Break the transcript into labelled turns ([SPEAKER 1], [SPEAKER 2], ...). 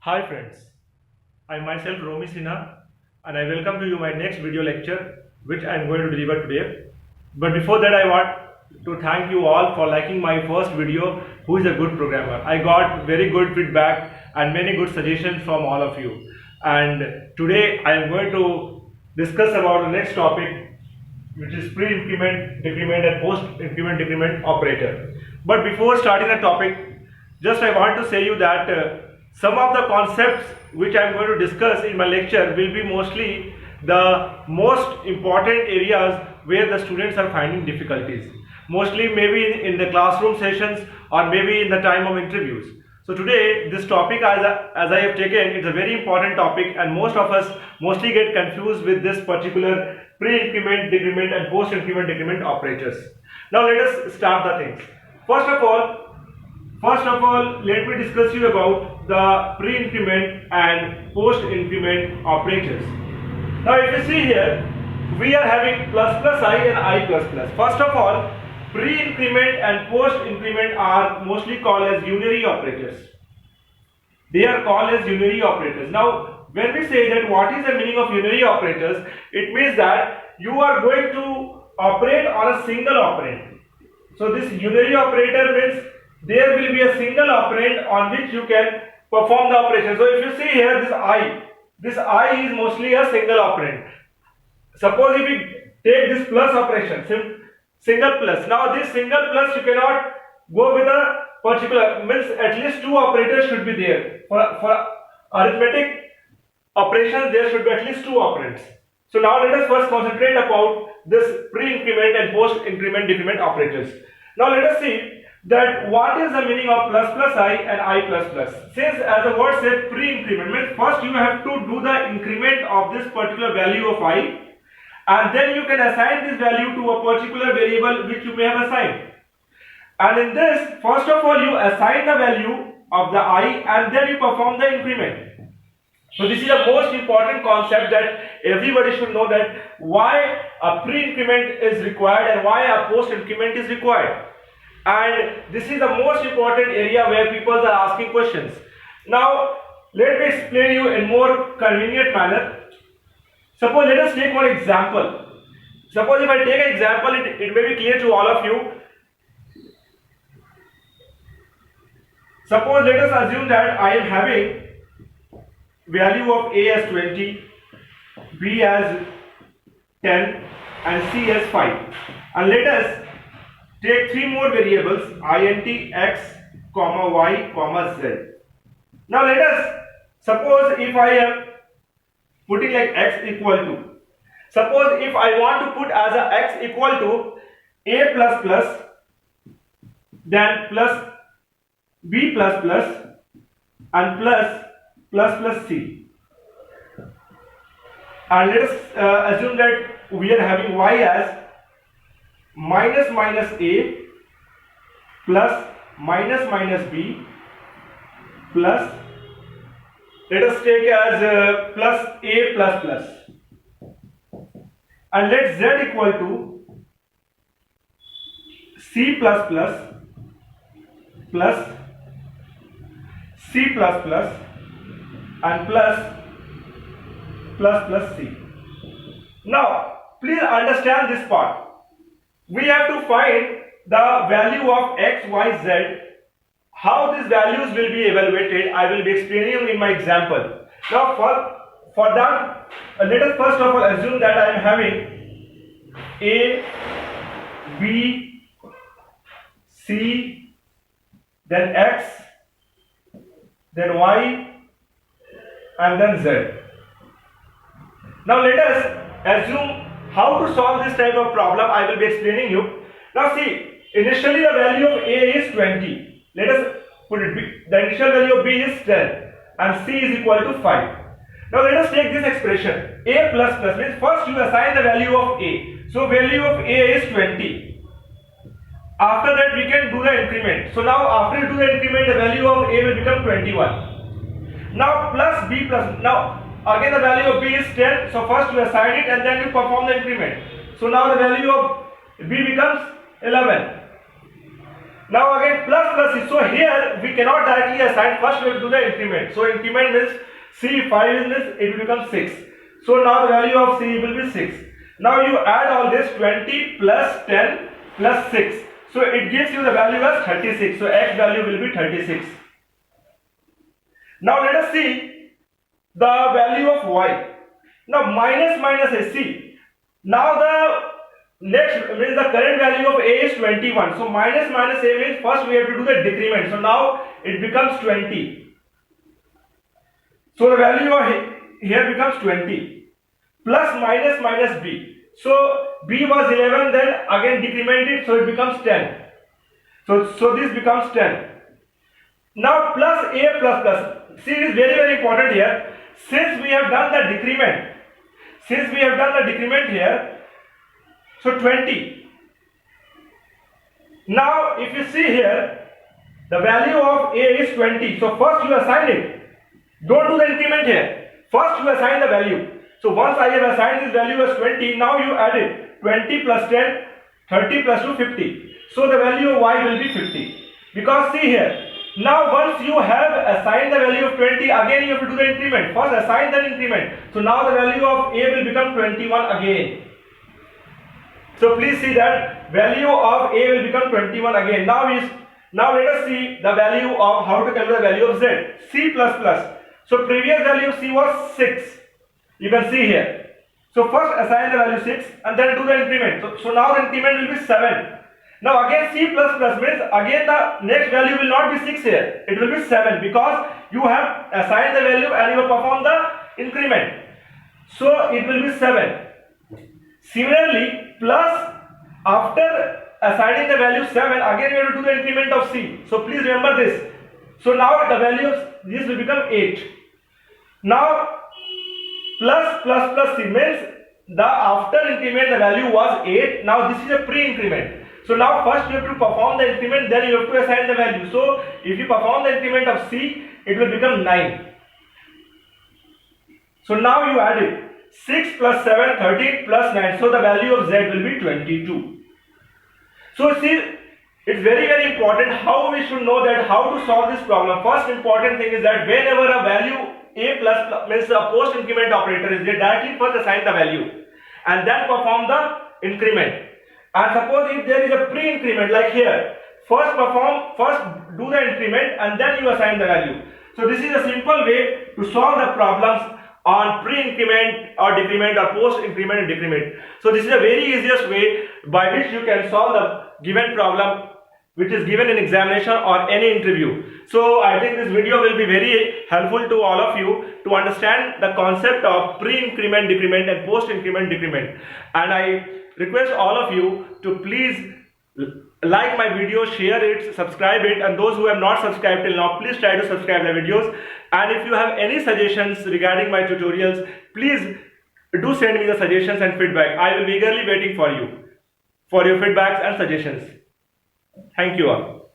[SPEAKER 1] Hi friends, I myself ROMY'S and I welcome to you my next video lecture which I am going to deliver today. But before that I want to thank you all for liking my first video, Who is a Good Programmer. I got very good feedback and many good suggestions from all of you. And today I am going to discuss about the next topic, which is pre-increment, decrement and post-increment decrement operator. But before starting the topic, just I want to say you that some of the concepts which I am going to discuss in my lecture will be mostly the most important areas where the students are finding difficulties. Mostly maybe in the classroom sessions or maybe in the time of interviews. So today this topic as I have taken, it's a very important topic and most of us mostly get confused with this particular pre-increment, decrement and post-increment decrement operators. Now let us start the things. First of all, let me discuss you about the pre-increment and post-increment operators. Now if you see here, we are having plus plus I and I plus plus. First of all, pre-increment and post-increment are mostly called as unary operators. They are called as unary operators. Now when we say that what is the meaning of unary operators, it means that you are going to operate on a single operand. So this unary operator means there will be a single operand on which you can perform the operation. So if you see here this I is mostly a single operand. Suppose if we take this plus operation, single plus. Now this single plus you cannot go with a particular, means at least two operators should be there. For arithmetic operations there should be at least two operands. So now let us first concentrate about this pre-increment and post-increment decrement operators. Now let us see that what is the meaning of plus plus I and I plus plus. Since as the word said pre-increment means first you have to do the increment of this particular value of I, and then you can assign this value to a particular variable which you may have assigned. And in this, first of all you assign the value of the I and then you perform the increment. So this is the most important concept that everybody should know, that why a pre-increment is required and why a post-increment is required. And this is the most important area where people are asking questions. Now let me explain you in more convenient manner. Suppose let us take one example. Suppose if I take an example, it may be clear to all of you. Suppose let us assume that I am having value of A as 20, B as 10 and C as 5. And let us take three more variables, int, x, y, z. Now let us suppose if I am putting like x equal to, suppose if I want to put as a x equal to a plus plus, then plus b plus plus and plus c. And let us assume that we are having y as minus a plus minus b plus, let us take as plus a plus plus, and let z equal to c plus plus plus c plus plus and plus c. Now please understand this part. We have to find the value of x, y, z. How these values will be evaluated, I will be explaining in my example. Now for that, let us first of all assume that I am having a, b, c, then x, then y and then z. Now let us assume how to solve this type of problem. I will be explaining you. Now see, initially the value of a is 20. Let us put it, the initial value of b is 10 and c is equal to 5. Now let us take this expression, a plus plus means first you assign the value of a. So value of a is 20. After that we can do the increment. So now after you do the increment, the value of a will become 21. Now plus b plus, now again the value of b is 10. So first you assign it and then you perform the increment. So now the value of b becomes 11. Now again plus plus c. So here we cannot directly assign. First we will do the increment. So increment means c 5 means it will become 6. So now the value of c will be 6. Now you add all this 20 plus 10 plus 6. So it gives you the value as 36. So x value will be 36. Now let us see the value of y. Now minus is c. Now the next means the current value of a is 21. So minus a means first we have to do the decrement. So now it becomes 20. So the value of here becomes 20 plus minus b. So b was 11, then again decrement it, so it becomes 10. So this becomes 10. Now plus a plus plus. See, it is very important here. Since we have done the decrement, here, so 20. Now if you see here, the value of a is 20. So first you assign it. Don't do the increment here. First you assign the value. So once I have assigned this value as 20, now you add it. 20 plus 10, 30 plus 2, 50. So the value of y will be 50. Because see here, now once you have assigned the value of 20, again you have to do the increment. First assign the increment. So now the value of a will become 21 again. So please see that value of a will become 21 again. Now let us see the value of how to calculate the value of z. C plus plus. So previous value of c was 6. You can see here. So first assign the value 6 and then do the increment. So now the increment will be 7. Now again c plus plus means again the next value will not be 6 here. It will be 7 because you have assigned the value and you have performed the increment. So it will be 7. Similarly, plus after assigning the value 7, again we have to do the increment of c. So please remember this. So now the value of this will become 8. Now plus c means the after increment the value was 8. Now this is a pre-increment. So now first you have to perform the increment, then you have to assign the value. So if you perform the increment of c, it will become 9. So now you add it. 6 plus 7, 13 plus 9. So the value of z will be 22. So see, it's very important how we should know that how to solve this problem. First important thing is that whenever a value a plus means a post increment operator is there, directly first assign the value and then perform the increment. And suppose if there is a pre-increment like here, first do the increment and then you assign the value. So this is a simple way to solve the problems on pre-increment or decrement or post-increment and decrement. So this is a very easiest way by which you can solve the given problem which is given in examination or any interview. So I think this video will be very helpful to all of you to understand the concept of pre-increment decrement and post-increment decrement. And I request all of you to please like my video, share it, subscribe it, and those who have not subscribed till now, please try to subscribe the videos. And if you have any suggestions regarding my tutorials, please do send me the suggestions and feedback. I will be eagerly waiting for you for your feedbacks and suggestions. Thank you all.